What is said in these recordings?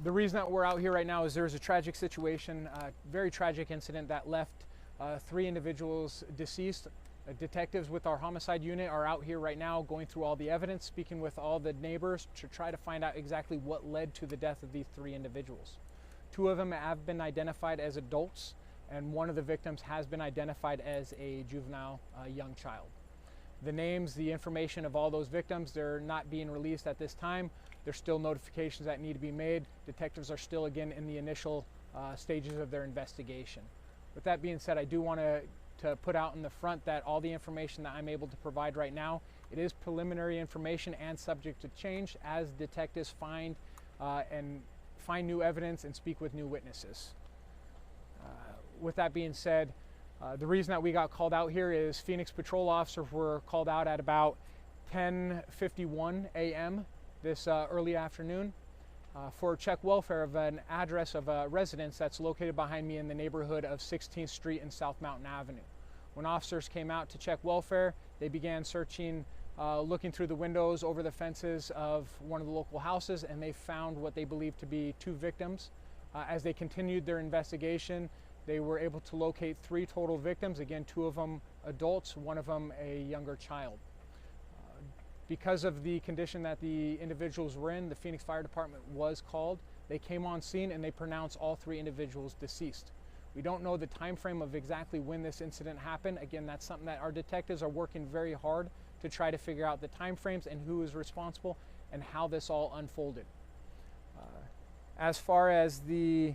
The reason that we're out here right now is there's a tragic situation, a very tragic incident that left 3 individuals deceased. Detectives with our homicide unit are out here right now going through all the evidence, speaking with all the neighbors to try to find out exactly what led to the death of these 3 individuals. 2 of them have been identified as adults, and one of the victims has been identified as a juvenile, young child. The names, the information of all those victims, they're not being released at this time. There's still notifications that need to be made. Detectives are still, again, in the initial stages of their investigation. With that being said, I do want to put out in the front that all the information that I'm able to provide right now, it is preliminary information and subject to change as detectives find new evidence and speak with new witnesses. With that being said, the reason that we got called out here is Phoenix patrol officers were called out at about 10:51 a.m. this early afternoon for check welfare of an address of a residence that's located behind me in the neighborhood of 16th Street and South Mountain Avenue. When officers came out to check welfare, they began searching, looking through the windows over the fences of one of the local houses, and they found what they believed to be 2 victims. As they continued their investigation, they were able to locate 3 total victims, again 2 of them adults, 1 of them a younger child. Because of the condition that the individuals were in, the Phoenix Fire Department was called. They came on scene and they pronounced all 3 individuals deceased. We don't know the time frame of exactly when this incident happened. Again, that's something that our detectives are working very hard to try to figure out the time frames and who is responsible and how this all unfolded. As far as the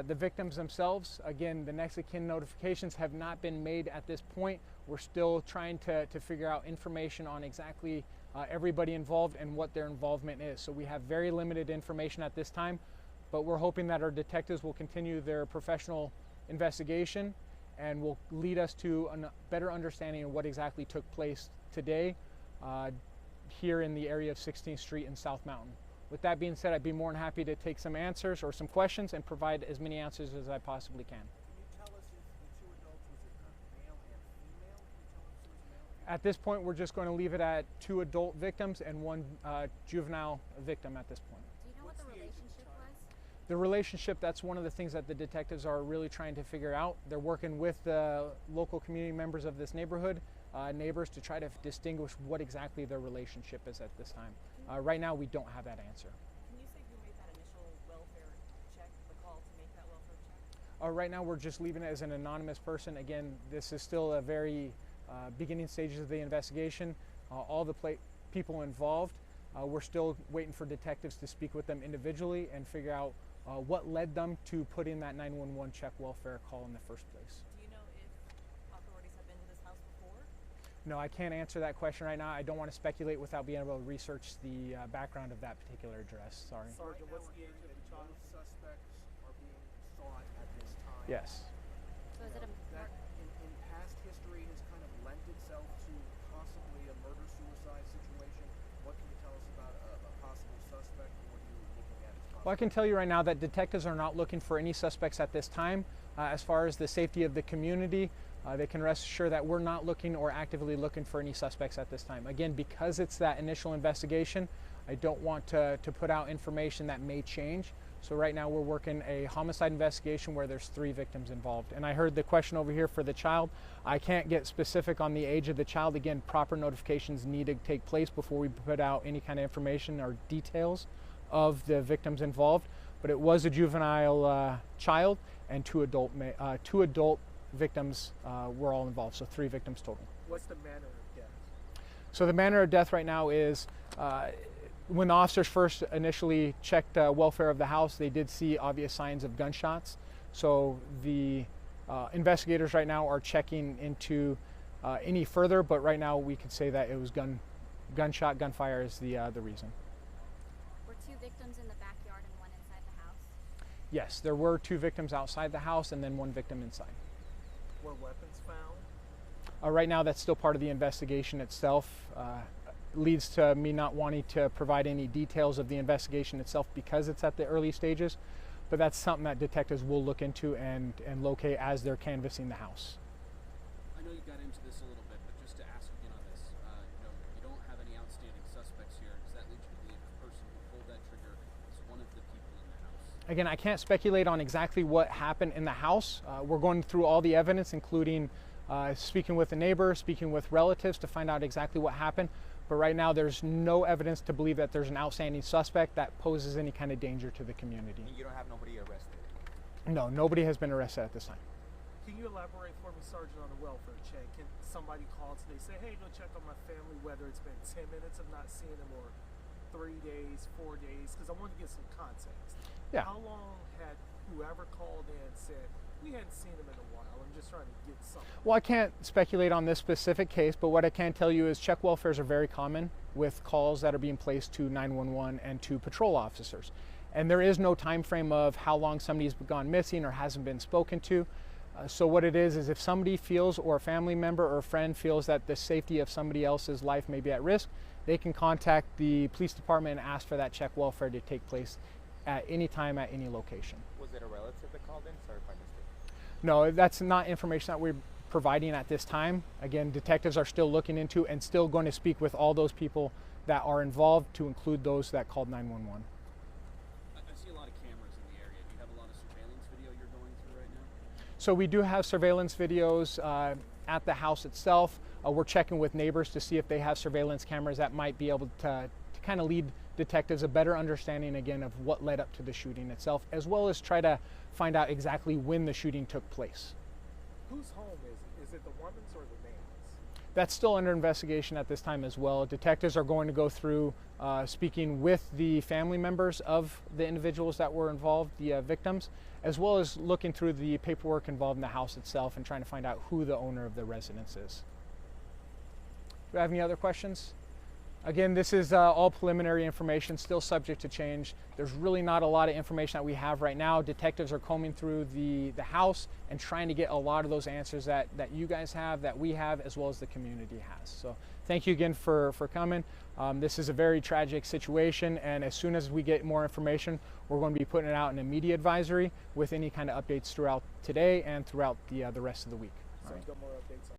victims themselves, again, the next of kin notifications have not been made at this point. We're still trying to figure out information on exactly everybody involved and what their involvement is. So we have very limited information at this time, but we're hoping that our detectives will continue their professional investigation and will lead us to a better understanding of what exactly took place today here in the area of 16th Street and South Mountain. With that being said, I'd be more than happy to take some answers or some questions and provide as many answers as I possibly can. Can you tell us if the 2 adults, was it male and female? Can you tell us if it was male? At this point, we're just going to leave it at 2 adult victims and 1 juvenile victim at this point. Do you know what the relationship was? The relationship, that's one of the things that the detectives are really trying to figure out. They're working with the local community members of this neighborhood, neighbors, to try to distinguish what exactly their relationship is at this time. Right now, we don't have that answer. Can you say who made that initial welfare check, the call to make that welfare check? Right now, we're just leaving it as an anonymous person. Again, this is still a very beginning stages of the investigation. All the people involved, we're still waiting for detectives to speak with them individually and figure out what led them to put in that 911 check welfare call in the first place. Do you know if authorities have been to this house before? No, I can't answer that question right now. I don't want to speculate without being able to research the background of that particular address. Sorry. Sergeant, what's the age of the child? Suspects are being sought at this time. Yes. So is it a That in past history has kind of lent itself to possibly a murder-suicide situation. What can you tell us about a possible suspect? What are you looking at as possible? Well, I can tell you right now that detectives are not looking for any suspects at this time. As far as the safety of the community, they can rest assured that we're not looking or actively looking for any suspects at this time. Again, because it's that initial investigation, I don't want to put out information that may change. So right now we're working a homicide investigation where there's 3 victims involved. And I heard the question over here for the child. I can't get specific on the age of the child. Again, proper notifications need to take place before we put out any kind of information or details of the victims involved. But it was a juvenile child, and 2 adult victims were all involved, so 3 victims total. What's the manner of death? So the manner of death right now is when the officers first initially checked welfare of the house, they did see obvious signs of gunshots. So the investigators right now are checking into any further, but right now we could say that it was gunfire is the reason. Were 2 victims in the backyard and 1 inside the house? Yes, there were 2 victims outside the house and then 1 victim inside. Were weapons found? Right now, that's still part of the investigation itself. Leads to me not wanting to provide any details of the investigation itself because it's at the early stages, but that's something that detectives will look into and locate as they're canvassing the house. I know you got into this a little bit, but just to ask again on this, you don't have any outstanding suspects here. Does that lead you to believe the person who pulled that trigger is one of the people Again, I can't speculate on exactly what happened in the house. We're going through all the evidence, including speaking with the neighbor, speaking with relatives to find out exactly what happened. But right now, there's no evidence to believe that there's an outstanding suspect that poses any kind of danger to the community. And you don't have nobody arrested? No, nobody has been arrested at this time. Can you elaborate for me, Sergeant, on the welfare check? Can somebody call today, say, hey, go check on my family, whether it's been 10 minutes of not seeing them or 3 days, 4 days? Because I want to get some context. Yeah. How long had whoever called in said, we hadn't seen him in a while, I'm just trying to get something? Well, I can't speculate on this specific case, but what I can tell you is check welfares are very common with calls that are being placed to 911 and to patrol officers. And there is no time frame of how long somebody's gone missing or hasn't been spoken to. So what it is if somebody feels, or a family member or a friend feels that the safety of somebody else's life may be at risk, they can contact the police department and ask for that check welfare to take place at any time, at any location. Was it a relative that called in? Sorry if I missed it. No, that's not information that we're providing at this time. Again, detectives are still looking into and still going to speak with all those people that are involved, to include those that called 911. I see a lot of cameras in the area. Do you have a lot of surveillance video you're going through right now? So we do have surveillance videos at the house itself. We're checking with neighbors to see if they have surveillance cameras that might be able to kind of lead detectives a better understanding, again, of what led up to the shooting itself, as well as try to find out exactly when the shooting took place. Whose home is it? Is it the woman's or the man's? That's still under investigation at this time as well. Detectives are going to go through speaking with the family members of the individuals that were involved, the victims, as well as looking through the paperwork involved in the house itself and trying to find out who the owner of the residence is. Do you have any other questions? Again, this is all preliminary information, still subject to change. There's really not a lot of information that we have right now. Detectives are combing through the house and trying to get a lot of those answers that you guys have, that we have, as well as the community has. So thank you again for coming. This is a very tragic situation, and as soon as we get more information, we're going to be putting it out in a media advisory with any kind of updates throughout today and throughout the rest of the week. So you got more updates on